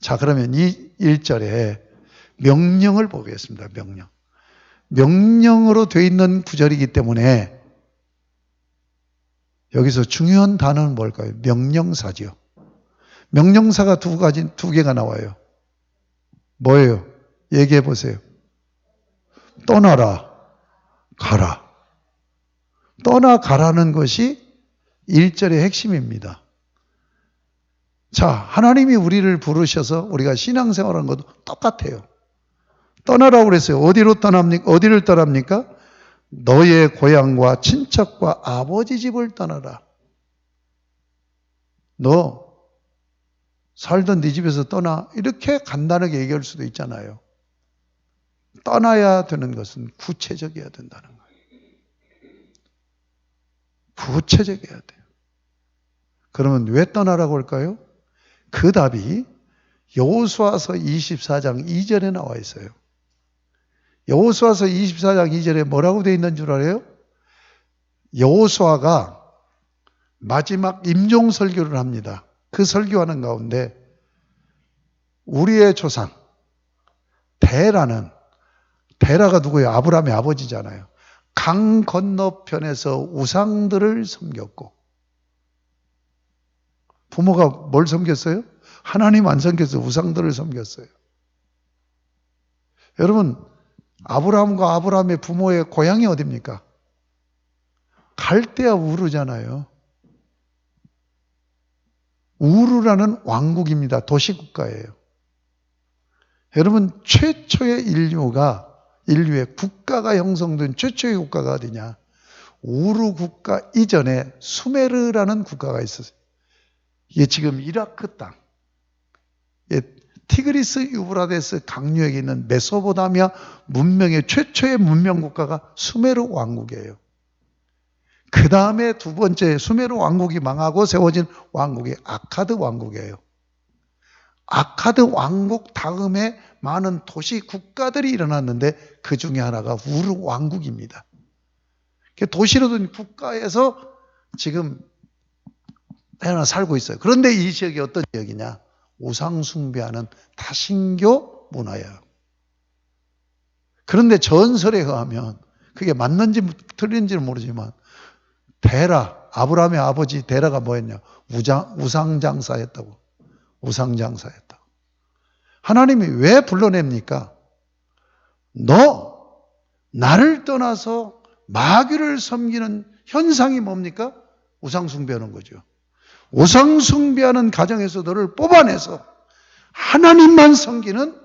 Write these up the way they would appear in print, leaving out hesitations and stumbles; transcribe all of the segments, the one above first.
자, 그러면 이 1절에 명령을 보겠습니다. 명령. 명령으로 되어 있는 구절이기 때문에 여기서 중요한 단어는 뭘까요? 명령사지요. 명령사가 두 개가 나와요. 뭐예요? 얘기해 보세요. 떠나라, 가라. 떠나가라는 것이 1절의 핵심입니다. 자, 하나님이 우리를 부르셔서 우리가 신앙생활하는 것도 똑같아요. 떠나라고 그랬어요. 어디로 떠납니까? 어디를 떠납니까? 너의 고향과 친척과 아버지 집을 떠나라. 너 살던 네 집에서 떠나. 이렇게 간단하게 얘기할 수도 있잖아요. 떠나야 되는 것은 구체적이어야 된다는 거예요. 구체적이어야 돼요. 그러면 왜 떠나라고 할까요? 그 답이 여호수아서 24장 2절에 나와 있어요. 여호수아서 24장 2절에 뭐라고 되어 있는 줄 알아요? 여호수아가 마지막 임종 설교를 합니다. 그 설교하는 가운데 우리의 조상 데라가 누구예요? 아브라함의 아버지잖아요. 강 건너편에서 우상들을 섬겼고, 부모가 뭘 섬겼어요? 하나님 안 섬겼어요. 우상들을 섬겼어요. 여러분, 아브라함과 아브라함의 부모의 고향이 어디입니까? 갈대아 우르잖아요. 우르라는 왕국입니다. 도시국가예요. 여러분, 최초의 인류의 국가가 형성된 최초의 국가가 어디냐? 우르 국가 이전에 수메르라는 국가가 있었어요. 이게 지금 이라크 땅, 티그리스 유브라데스 강류에 있는 메소포타미아 문명의 최초의 문명 국가가 수메르 왕국이에요. 그 다음에 두 번째 수메르 왕국이 망하고 세워진 왕국이 아카드 왕국이에요. 아카드 왕국 다음에 많은 도시 국가들이 일어났는데 그 중에 하나가 우르 왕국입니다. 도시로 된 국가에서 지금 하나 살고 있어요. 그런데 이 지역이 어떤 지역이냐? 우상 숭배하는 다신교 문화예요. 그런데 전설에 의하면 그게 맞는지 틀린지는 모르지만 아브라함의 아버지 데라가 뭐였냐? 우상장사였다고. 우상장사였다고. 하나님이 왜 불러냅니까? 너 나를 떠나서 마귀를 섬기는 현상이 뭡니까? 우상숭배하는 거죠. 우상숭배하는 가정에서 너를 뽑아내서 하나님만 섬기는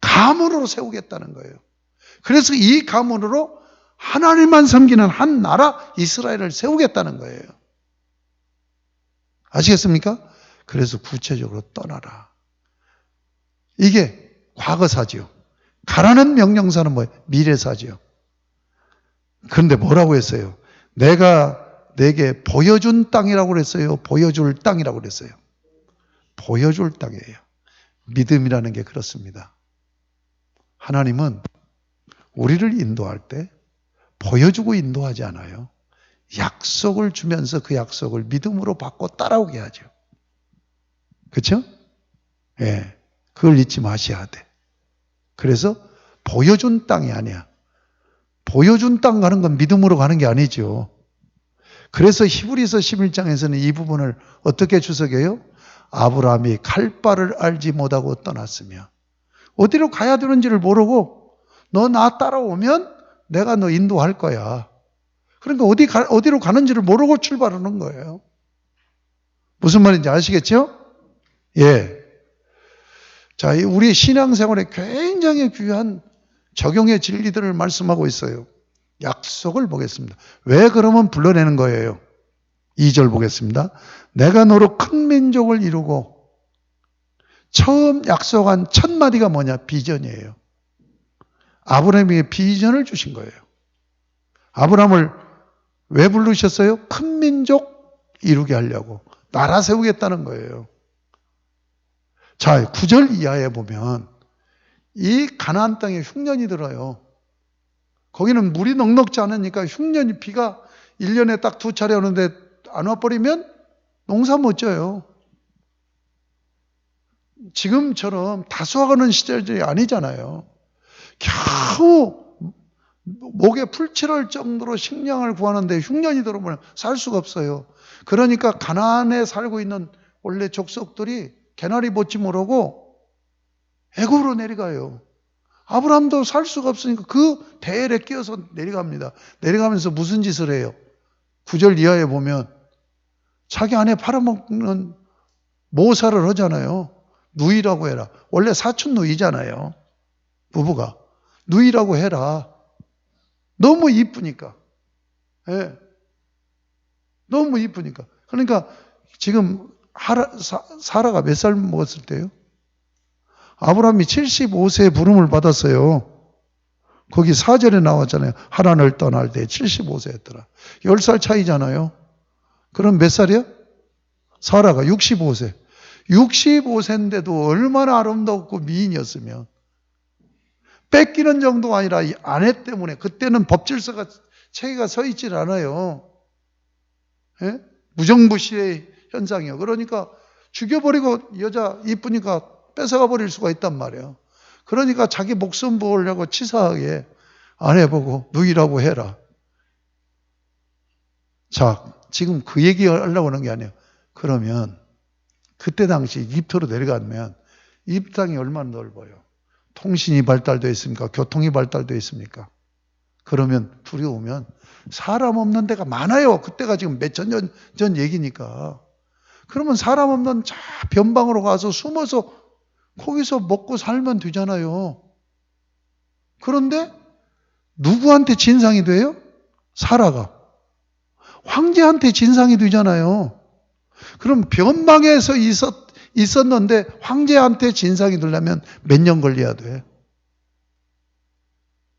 가문으로 세우겠다는 거예요. 그래서 이 가문으로 하나님만 섬기는 한 나라 이스라엘을 세우겠다는 거예요. 아시겠습니까? 그래서 구체적으로 떠나라. 이게 과거사지요. 가라는 명령사는 뭐예요? 미래사지요. 그런데 뭐라고 했어요? 내가 내게 보여준 땅이라고 그랬어요? 보여줄 땅이라고 그랬어요? 보여줄 땅이에요. 믿음이라는 게 그렇습니다. 하나님은 우리를 인도할 때 보여주고 인도하지 않아요. 약속을 주면서 그 약속을 믿음으로 받고 따라오게 하죠. 그렇죠? 예, 그걸 잊지 마셔야 돼. 그래서 보여준 땅이 아니야. 보여준 땅 가는 건 믿음으로 가는 게 아니죠. 그래서 히브리서 11장에서는 이 부분을 어떻게 주석해요? 아브라함이 갈 바를 알지 못하고 떠났으며 어디로 가야 되는지를 모르고 너 나 따라오면 내가 너 인도할 거야. 그러니까 어디로 가는지를 모르고 출발하는 거예요. 무슨 말인지 아시겠죠? 예. 자, 우리 신앙생활에 굉장히 귀한 적용의 진리들을 말씀하고 있어요. 약속을 보겠습니다. 왜 그러면 불러내는 거예요? 2절 보겠습니다. 내가 너로 큰 민족을 이루고 처음 약속한 첫 마디가 뭐냐? 비전이에요. 아브라함에게 비전을 주신 거예요. 아브라함을 왜 부르셨어요? 큰 민족 이루게 하려고. 나라 세우겠다는 거예요. 자, 9절 이하에 보면 이 가나안 땅에 흉년이 들어요. 거기는 물이 넉넉지 않으니까 흉년이 비가 1년에 딱 2차례 오는데 안 와버리면 농사 못 져요. 지금처럼 다수화가는 시절이 아니잖아요. 겨우 목에 풀칠할 정도로 식량을 구하는데 흉년이 들어오면 살 수가 없어요. 그러니까 가나안에 살고 있는 원래 족속들이 개나리 못지 모르고 애굽으로 내려가요. 아브라함도 살 수가 없으니까 그 대엘에 끼어서 내려갑니다. 내려가면서 무슨 짓을 해요? 9절 이하에 보면 자기 아내 팔아먹는 모사를 하잖아요. 누이라고 해라. 원래 사촌 누이잖아요. 부부가. 누이라고 해라. 너무 이쁘니까. 예. 너무 이쁘니까. 그러니까 지금 사라가 몇 살 먹었을 때요? 아브라함이 75세에 부름을 받았어요. 거기 4절에 나왔잖아요. 하란을 떠날 때 75세였더라. 10살 차이잖아요. 그럼 몇 살이야? 사라가 65세. 65세인데도 얼마나 아름답고 미인이었으면 뺏기는 정도가 아니라 이 아내 때문에 그때는 법질서가 체계가 서 있질 않아요. 예? 무정부시의 현상이요. 그러니까 죽여버리고 여자 이쁘니까 뺏어가 버릴 수가 있단 말이에요. 그러니까 자기 목숨 보려고 치사하게 아내 보고 누이라고 해라. 자, 지금 그 얘기 하려고 하는 게 아니에요. 그러면 그때 당시 이집트로 내려가면 이집트 땅이 얼마나 넓어요. 통신이 발달되어 있습니까? 교통이 발달되어 있습니까? 그러면 두려우면 사람 없는 데가 많아요. 그때가 지금 몇천 년 전 얘기니까. 그러면 사람 없는 저 변방으로 가서 숨어서 거기서 먹고 살면 되잖아요. 그런데 누구한테 진상이 돼요? 사라가. 황제한테 진상이 되잖아요. 그럼 변방에서 있었는데 황제한테 진상이 되려면 몇 년 걸려야 돼?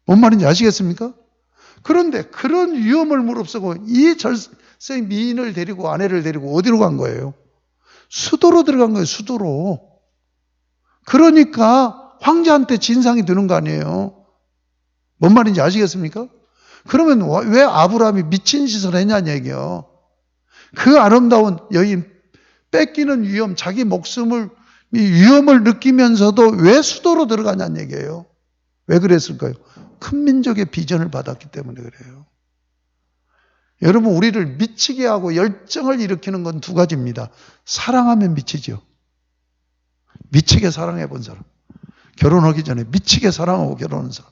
뭔 말인지 아시겠습니까? 그런데 그런 위험을 무릅쓰고 이 절생 미인을 데리고 아내를 데리고 어디로 간 거예요? 수도로 들어간 거예요. 수도로. 그러니까 황제한테 진상이 되는 거 아니에요. 뭔 말인지 아시겠습니까? 그러면 왜 아브라함이 미친 짓을 했냐는 얘기예요. 그 아름다운 여인 뺏기는 위험, 자기 목숨을 위험을 느끼면서도 왜 수도로 들어가냐는 얘기예요. 왜 그랬을까요? 큰 민족의 비전을 받았기 때문에 그래요. 여러분, 우리를 미치게 하고 열정을 일으키는 건 두 가지입니다. 사랑하면 미치죠. 미치게 사랑해 본 사람. 결혼하기 전에 미치게 사랑하고 결혼한 사람.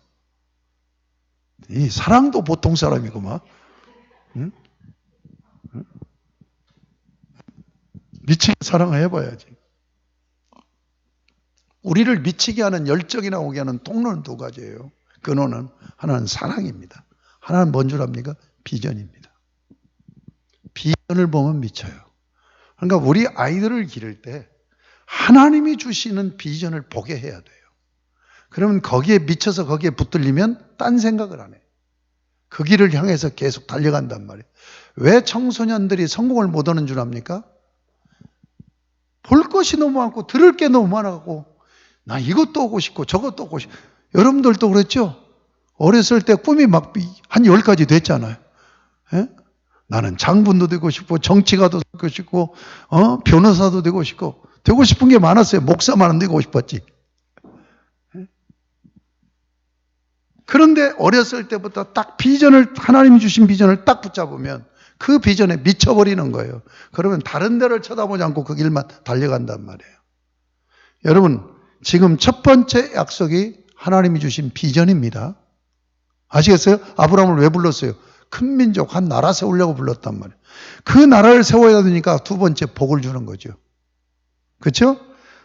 이 사랑도 보통 사람이구만. 응? 응? 미치게 사랑을 해봐야지. 우리를 미치게 하는 열정이나 오게 하는 통로는 두 가지예요. 근원은 하나는 사랑입니다. 하나는 뭔 줄 압니까? 비전입니다. 비전을 보면 미쳐요. 그러니까 우리 아이들을 기를 때 하나님이 주시는 비전을 보게 해야 돼요. 그러면 거기에 미쳐서 거기에 붙들리면 딴 생각을 안 해요. 그 길을 향해서 계속 달려간단 말이에요. 왜 청소년들이 성공을 못 하는 줄 압니까? 볼 것이 너무 많고 들을 게 너무 많아갖고 나 이것도 오고 싶고 저것도 오고 싶고 여러분들도 그랬죠? 어렸을 때 꿈이 막 한 10가지 됐잖아요. 예? 나는 장군도 되고 싶고 정치가도 되고 싶고 변호사도 되고 싶은 게 많았어요. 목사만 되고 싶었지. 예? 그런데 어렸을 때부터 딱 하나님이 주신 비전을 딱 붙잡으면 그 비전에 미쳐버리는 거예요. 그러면 다른 데를 쳐다보지 않고 그 길만 달려간단 말이에요. 여러분, 지금 첫 번째 약속이 하나님이 주신 비전입니다. 아시겠어요? 아브라함을 왜 불렀어요? 큰 민족, 한 나라 세우려고 불렀단 말이에요. 그 나라를 세워야 되니까 두 번째 복을 주는 거죠. 그렇죠?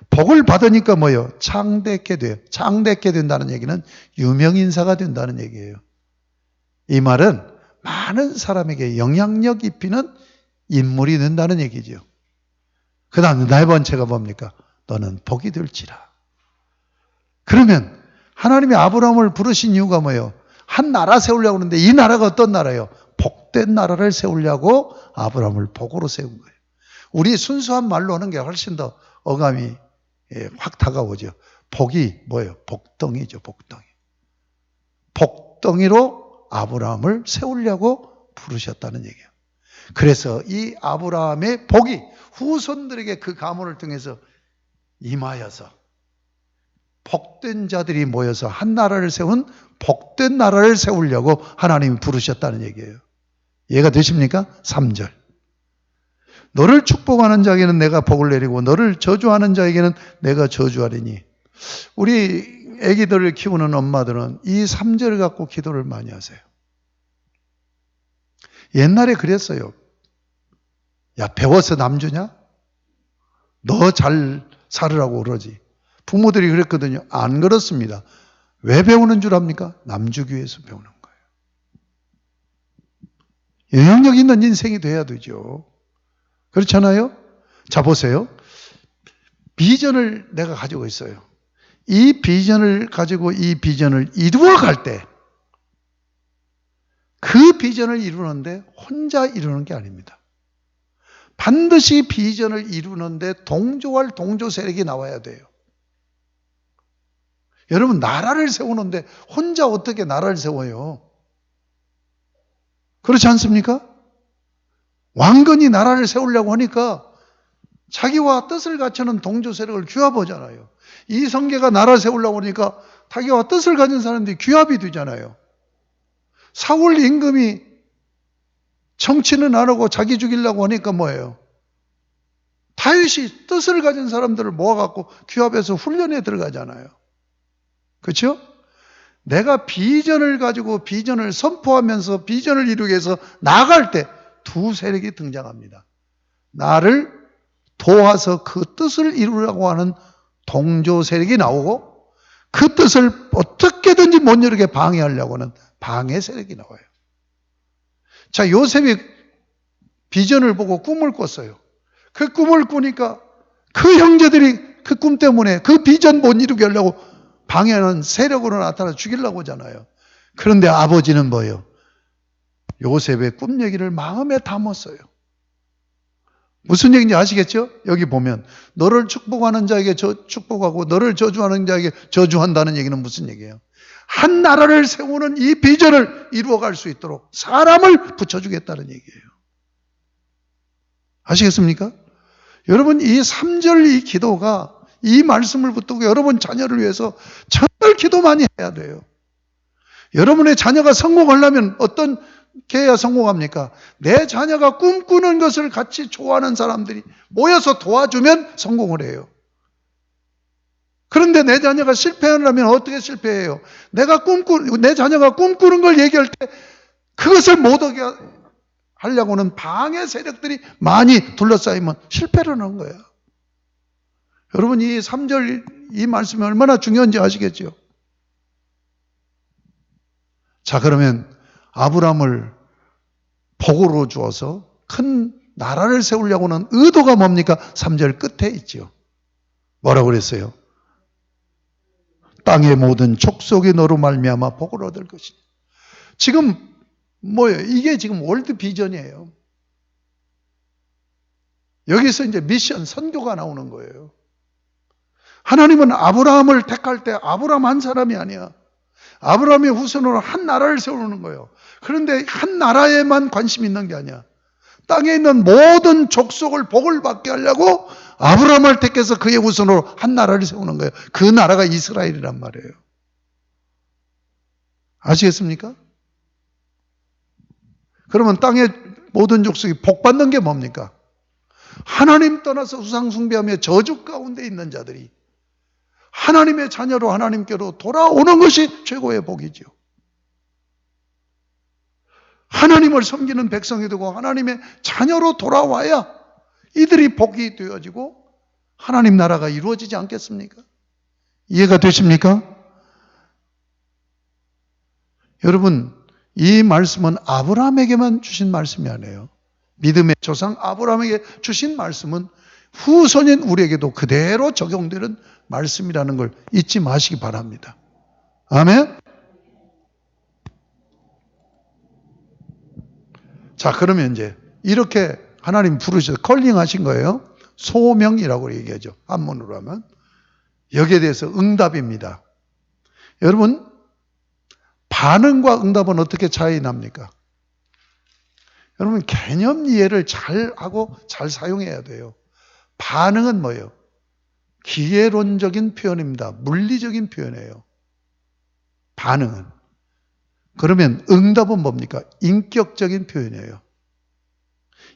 복을 받으니까 뭐예요? 창대케 돼요. 창대케 된다는 얘기는 유명인사가 된다는 얘기예요. 이 말은 많은 사람에게 영향력 입히는 인물이 된다는 얘기죠. 그 다음 네 번째가 뭡니까? 너는 복이 될지라. 그러면 하나님이 아브라함을 부르신 이유가 뭐예요? 한 나라 세우려고 하는데 이 나라가 어떤 나라예요? 복된 나라를 세우려고 아브라함을 복으로 세운 거예요. 우리 순수한 말로 하는 게 훨씬 더 어감이 확 다가오죠. 복이 뭐예요? 복덩이죠, 복덩이. 복덩이로 아브라함을 세우려고 부르셨다는 얘기예요. 그래서 이 아브라함의 복이 후손들에게 그 가문을 통해서 임하여서 복된 자들이 모여서 한 나라를 세운 복된 나라를 세우려고 하나님이 부르셨다는 얘기예요. 이해가 되십니까? 3절. 너를 축복하는 자에게는 내가 복을 내리고 너를 저주하는 자에게는 내가 저주하리니. 우리 아기들을 키우는 엄마들은 이 3절을 갖고 기도를 많이 하세요. 옛날에 그랬어요. 야, 배워서 남주냐? 너 잘 살으라고 그러지. 부모들이 그랬거든요. 안 그렇습니다. 왜 배우는 줄 압니까? 남주기 위해서 배우는 거예요. 영향력 있는 인생이 돼야 되죠. 그렇잖아요? 자, 보세요. 비전을 내가 가지고 있어요. 이 비전을 가지고 이 비전을 이루어 갈 때, 그 비전을 이루는데 혼자 이루는 게 아닙니다. 반드시 비전을 이루는데 동조할 동조 세력이 나와야 돼요. 여러분, 나라를 세우는데 혼자 어떻게 나라를 세워요? 그렇지 않습니까? 왕건이 나라를 세우려고 하니까 자기와 뜻을 갖추는 동조 세력을 규합하잖아요. 이성계가 나라 세우려고 하니까 자기와 뜻을 가진 사람들이 규합이 되잖아요. 사울 임금이 정치는 안 하고 자기 죽이려고 하니까 뭐예요? 다윗이 뜻을 가진 사람들을 모아갖고 규합해서 훈련에 들어가잖아요. 그렇죠? 내가 비전을 가지고 비전을 선포하면서 비전을 이루기 위해서 나아갈 때 두 세력이 등장합니다. 나를 도와서 그 뜻을 이루려고 하는 동조 세력이 나오고 그 뜻을 어떻게든지 못 이루게 방해하려고 하는 방해 세력이 나와요. 자, 요셉이 비전을 보고 꿈을 꿨어요. 그 꿈을 꾸니까 그 형제들이 그 꿈 때문에 그 비전 못 이루게 하려고 방해하는 세력으로 나타나 죽이려고 하잖아요. 그런데 아버지는 뭐예요? 요셉의 꿈 얘기를 마음에 담았어요. 무슨 얘기인지 아시겠죠? 여기 보면 너를 축복하는 자에게 축복하고 너를 저주하는 자에게 저주한다는 얘기는 무슨 얘기예요? 한 나라를 세우는 이 비전을 이루어갈 수 있도록 사람을 붙여주겠다는 얘기예요. 아시겠습니까? 여러분, 이 3절 이 기도가 이 말씀을 붙들고 여러분 자녀를 위해서 정말 기도 많이 해야 돼요. 여러분의 자녀가 성공하려면 어떤 게 해야 성공합니까? 내 자녀가 꿈꾸는 것을 같이 좋아하는 사람들이 모여서 도와주면 성공을 해요. 그런데 내 자녀가 실패하려면 어떻게 실패해요? 내 자녀가 꿈꾸는 걸 얘기할 때 그것을 못 하게 하려고는 방해 세력들이 많이 둘러싸이면 실패를 하는 거예요. 여러분, 이 3절 이 말씀이 얼마나 중요한지 아시겠죠? 자, 그러면 아브라함을 복으로 주어서 큰 나라를 세우려고 하는 의도가 뭡니까? 3절 끝에 있죠. 뭐라고 그랬어요? 땅의 모든 족속이 너로 말미암아 복을 얻을 것이니. 지금 뭐예요? 이게 지금 월드 비전이에요. 여기서 이제 미션, 선교가 나오는 거예요. 하나님은 아브라함을 택할 때 아브라함 한 사람이 아니야. 아브라함의 후손으로 한 나라를 세우는 거예요. 그런데 한 나라에만 관심 있는 게 아니야. 땅에 있는 모든 족속을 복을 받게 하려고 아브라함을 택해서 그의 후손으로 한 나라를 세우는 거예요. 그 나라가 이스라엘이란 말이에요. 아시겠습니까? 그러면 땅의 모든 족속이 복 받는 게 뭡니까? 하나님 떠나서 우상 숭배하며 저주 가운데 있는 자들이 하나님의 자녀로 하나님께로 돌아오는 것이 최고의 복이죠. 하나님을 섬기는 백성이 되고 하나님의 자녀로 돌아와야 이들이 복이 되어지고 하나님 나라가 이루어지지 않겠습니까? 이해가 되십니까? 여러분, 이 말씀은 아브라함에게만 주신 말씀이 아니에요. 믿음의 조상 아브라함에게 주신 말씀은 후손인 우리에게도 그대로 적용되는 말씀이라는 걸 잊지 마시기 바랍니다. 아멘? 자, 그러면 이제 이렇게 하나님 부르셔서 컬링하신 거예요. 소명이라고 얘기하죠. 한문으로 하면. 여기에 대해서 응답입니다. 여러분, 반응과 응답은 어떻게 차이 납니까? 여러분, 개념 이해를 잘 하고 잘 사용해야 돼요. 반응은 뭐예요? 기계론적인 표현입니다. 물리적인 표현이에요. 반응은. 그러면 응답은 뭡니까? 인격적인 표현이에요.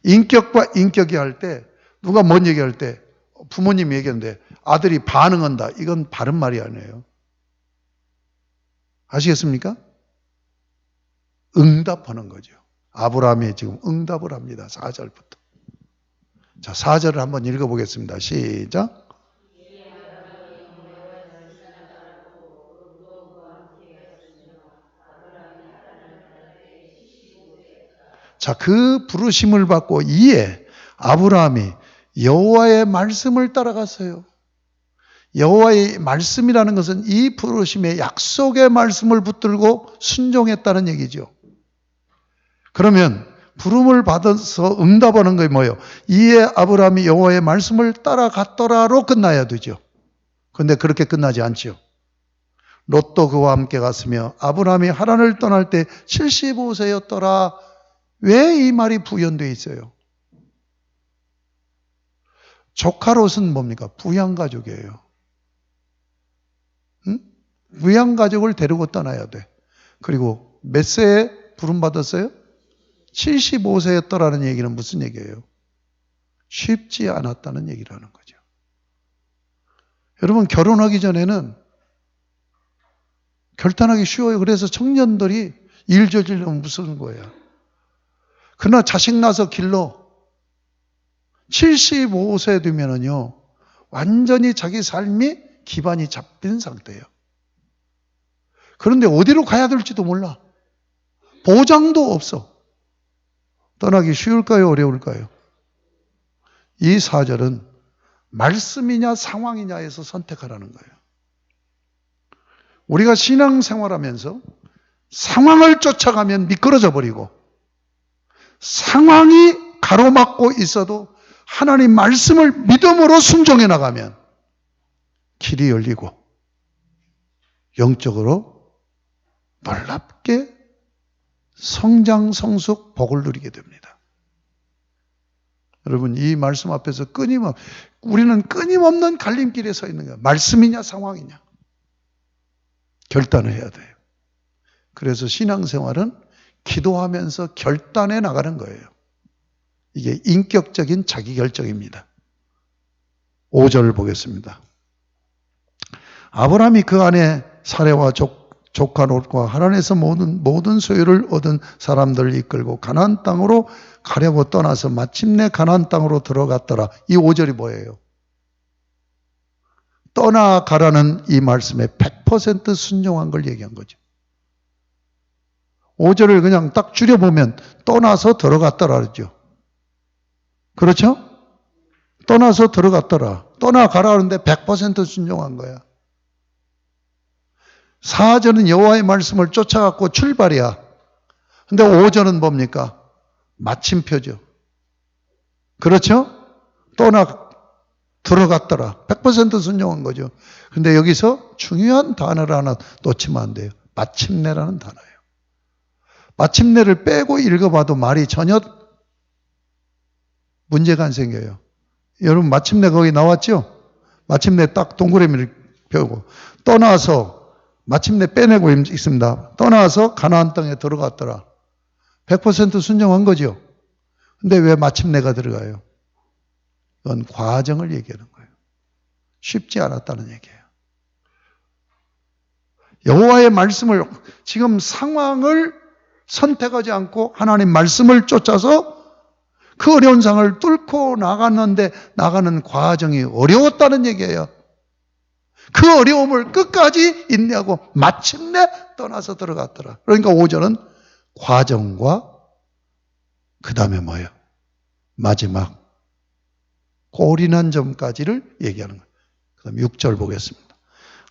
인격과 인격이 할 때, 누가 뭔 얘기할 때, 부모님이 얘기하는데 아들이 반응한다. 이건 바른 말이 아니에요. 아시겠습니까? 응답하는 거죠. 아브라함이 지금 응답을 합니다. 4절부터. 자, 4절을 한번 읽어보겠습니다. 시작. 자, 그 부르심을 받고 이에 아브라함이 여호와의 말씀을 따라갔어요. 여호와의 말씀이라는 것은 이 부르심의 약속의 말씀을 붙들고 순종했다는 얘기죠. 그러면 부름을 받아서 응답하는 게 뭐예요? 이에 아브라함이 여호와의 말씀을 따라갔더라로 끝나야 되죠. 그런데 그렇게 끝나지 않죠. 롯도 그와 함께 갔으며 아브라함이 하란을 떠날 때 75세였더라. 왜 이 말이 부연되어 있어요? 조카 롯은 뭡니까? 부양가족이에요. 응? 부양가족을 데리고 떠나야 돼. 그리고 몇 세에 부름받았어요? 75세였더라는 얘기는 무슨 얘기예요? 쉽지 않았다는 얘기라는 거죠. 여러분, 결혼하기 전에는 결단하기 쉬워요. 그래서 청년들이 일 저지르면 무서운 거예요. 그러나 자식 낳아서 길러 75세 되면은요, 완전히 자기 삶이 기반이 잡힌 상태예요. 그런데 어디로 가야 될지도 몰라. 보장도 없어. 떠나기 쉬울까요? 어려울까요? 이 4절은 말씀이냐 상황이냐에서 선택하라는 거예요. 우리가 신앙생활하면서 상황을 쫓아가면 미끄러져 버리고 상황이 가로막고 있어도 하나님 말씀을 믿음으로 순종해 나가면 길이 열리고 영적으로 놀랍게 성장, 성숙, 복을 누리게 됩니다. 여러분, 이 말씀 앞에서 우리는 끊임없는 갈림길에 서 있는 거예요. 말씀이냐 상황이냐 결단을 해야 돼요. 그래서 신앙생활은 기도하면서 결단해 나가는 거예요. 이게 인격적인 자기결정입니다. 5절을 보겠습니다. 아브라함이 그 안에 사레와 조카 롯과 하란에서 모든 소유를 얻은 사람들을 이끌고 가나안 땅으로 가려고 떠나서 마침내 가나안 땅으로 들어갔더라. 이 5절이 뭐예요? 떠나가라는 이 말씀에 100% 순종한 걸 얘기한 거죠. 5절을 그냥 딱 줄여보면 떠나서 들어갔더라 그러죠. 그렇죠? 떠나서 들어갔더라. 떠나가라 하는데 100% 순종한 거야. 4절은 여호와의 말씀을 쫓아갖고 출발이야. 근데 5절은 뭡니까? 마침표죠. 그렇죠? 들어갔더라. 100% 순종한 거죠. 근데 여기서 중요한 단어를 하나 놓치면 안 돼요. 마침내라는 단어예요. 마침내를 빼고 읽어봐도 말이 전혀 문제가 안 생겨요. 여러분, 마침내 거기 나왔죠? 마침내 딱 동그라미를 펴고 떠나서 마침내 빼내고 있습니다. 떠나서 가나안 땅에 들어갔더라. 100% 순종한 거죠. 근데 왜 마침내가 들어가요? 그건 과정을 얘기하는 거예요. 쉽지 않았다는 얘기예요. 여호와의 말씀을, 지금 상황을 선택하지 않고 하나님 말씀을 쫓아서 그 어려운 상을 뚫고 나갔는데 나가는 과정이 어려웠다는 얘기예요. 그 어려움을 끝까지 인내하고 마침내 떠나서 들어갔더라. 그러니까 5절은 과정과 그 다음에 뭐예요? 마지막 골인한 점까지를 얘기하는 거예요. 그 다음에 6절 보겠습니다.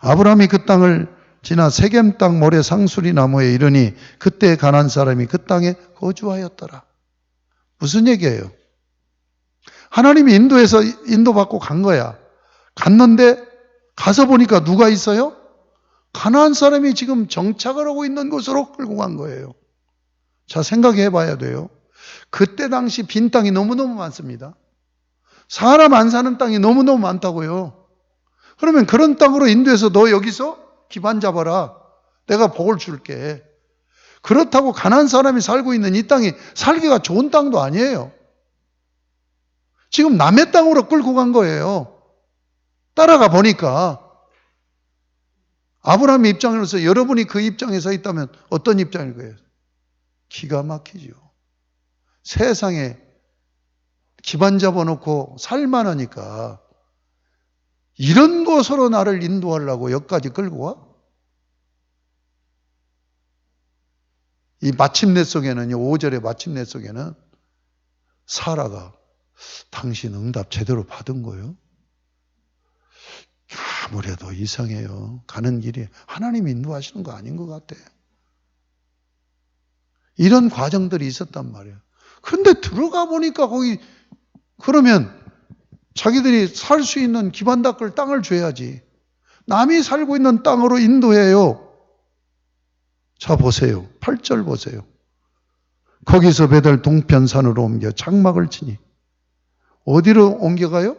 아브라함이 그 땅을 지나 세겜 땅 모래 상수리 나무에 이르니 그때 가나안 사람이 그 땅에 거주하였더라. 무슨 얘기예요? 하나님이 인도해서 인도받고 간 거야. 갔는데 가서 보니까 누가 있어요? 가나안 사람이 지금 정착을 하고 있는 곳으로 끌고 간 거예요. 자, 생각해 봐야 돼요. 그때 당시 빈 땅이 너무너무 많습니다. 사람 안 사는 땅이 너무너무 많다고요. 그러면 그런 땅으로 인도해서 너 여기서 기반 잡아라. 내가 복을 줄게. 그렇다고 가난한 사람이 살고 있는 이 땅이 살기가 좋은 땅도 아니에요. 지금 남의 땅으로 끌고 간 거예요. 따라가 보니까 아브라함의 입장으로서 여러분이 그 입장에 서 있다면 어떤 입장일 거예요? 기가 막히죠. 세상에 기반 잡아놓고 살만하니까 이런 곳으로 나를 인도하려고 여기까지 끌고 와? 이 마침내 속에는요, 5절의 마침내 속에는 사라가 당신 응답 제대로 받은 거예요? 아무래도 이상해요. 가는 길이 하나님이 인도하시는 거 아닌 것 같아. 이런 과정들이 있었단 말이에요. 그런데 들어가 보니까 거기 그러면 자기들이 살 수 있는 기반 닦을 땅을 줘야지. 남이 살고 있는 땅으로 인도해요. 자 보세요. 8절 보세요. 거기서 베델 동편산으로 옮겨 장막을 치니 어디로 옮겨가요?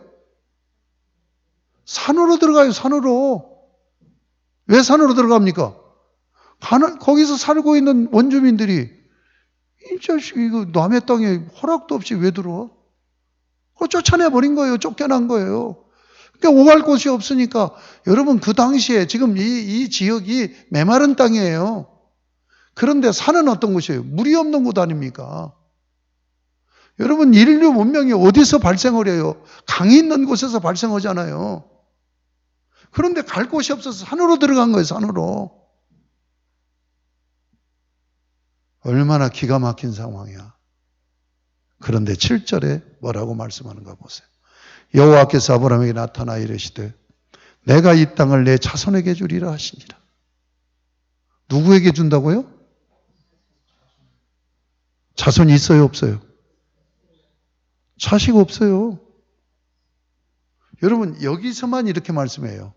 산으로 들어가요. 산으로. 왜 산으로 들어갑니까? 거기서 살고 있는 원주민들이 이 자식 이거 남의 땅에 허락도 없이 왜 들어와? 쫓아내버린 거예요. 쫓겨난 거예요. 그러니까 오갈 곳이 없으니까 여러분 그 당시에 지금 이 지역이 메마른 땅이에요. 그런데 산은 어떤 곳이에요? 물이 없는 곳 아닙니까? 여러분 인류 문명이 어디서 발생을 해요? 강이 있는 곳에서 발생하잖아요. 그런데 갈 곳이 없어서 산으로 들어간 거예요. 산으로. 얼마나 기가 막힌 상황이야. 그런데 7절에 뭐라고 말씀하는가 보세요. 여호와께서 아브라함에게 나타나 이르시되 내가 이 땅을 내 자손에게 주리라 하시니라. 누구에게 준다고요? 자손이 있어요, 없어요? 자식 없어요. 여러분 여기서만 이렇게 말씀해요.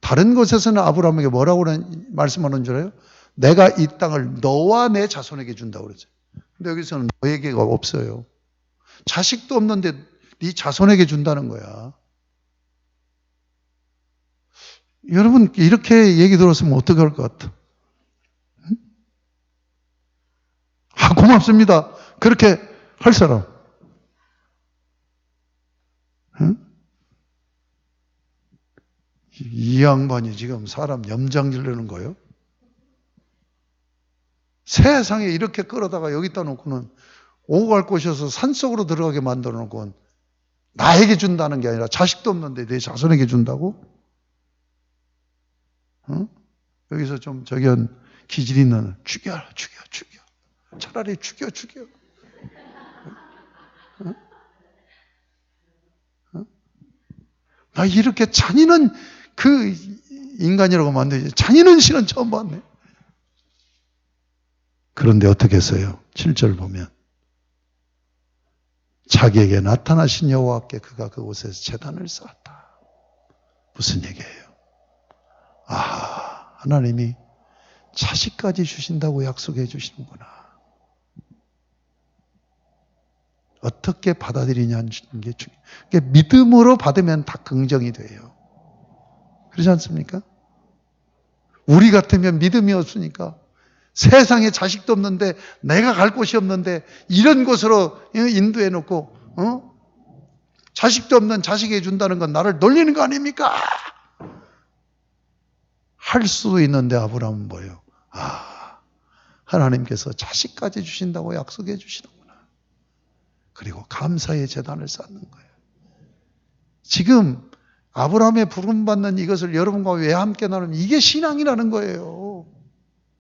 다른 곳에서는 아브라함에게 뭐라고 말씀하는 줄 알아요? 내가 이 땅을 너와 내 자손에게 준다고 그러죠. 근데 여기서는 너에게가 없어요. 자식도 없는데 네 자손에게 준다는 거야. 여러분 이렇게 얘기 들었으면 어떻게 할 것 같아? 응? 아 고맙습니다. 그렇게 할 사람. 응? 이 양반이 지금 사람 염장 지르는 거예요? 세상에 이렇게 끌어다가 여기다 놓고는 오고 갈 곳이어서 산속으로 들어가게 만들어 놓고 나에게 준다는 게 아니라 자식도 없는데 내 자손에게 준다고? 응? 여기서 좀 저기 기질 있는 죽여. 차라리 죽여. 응? 응? 나 이렇게 잔인한 그 인간이라고 만들지. 잔인한 신은 처음 봤네. 그런데 어떻게 했어요? 7절 보면 자기에게 나타나신 여호와께 그가 그곳에서 제단을 쌓았다. 무슨 얘기예요? 아, 하나님이 자식까지 주신다고 약속해 주시는구나. 어떻게 받아들이냐는 게 중요해요. 그러니까 믿음으로 받으면 다 긍정이 돼요. 그렇지 않습니까? 우리 같으면 믿음이 없으니까 세상에 자식도 없는데 내가 갈 곳이 없는데 이런 곳으로 인도해 놓고 자식도 없는 자식에게 준다는 건 나를 놀리는 거 아닙니까? 할 수도 있는데 아브라함은 뭐예요? 아, 하나님께서 자식까지 주신다고 약속해 주시는구나. 그리고 감사의 제단을 쌓는 거예요. 지금 아브라함의 부름받는 이것을 여러분과 왜 함께 나누면 이게 신앙이라는 거예요.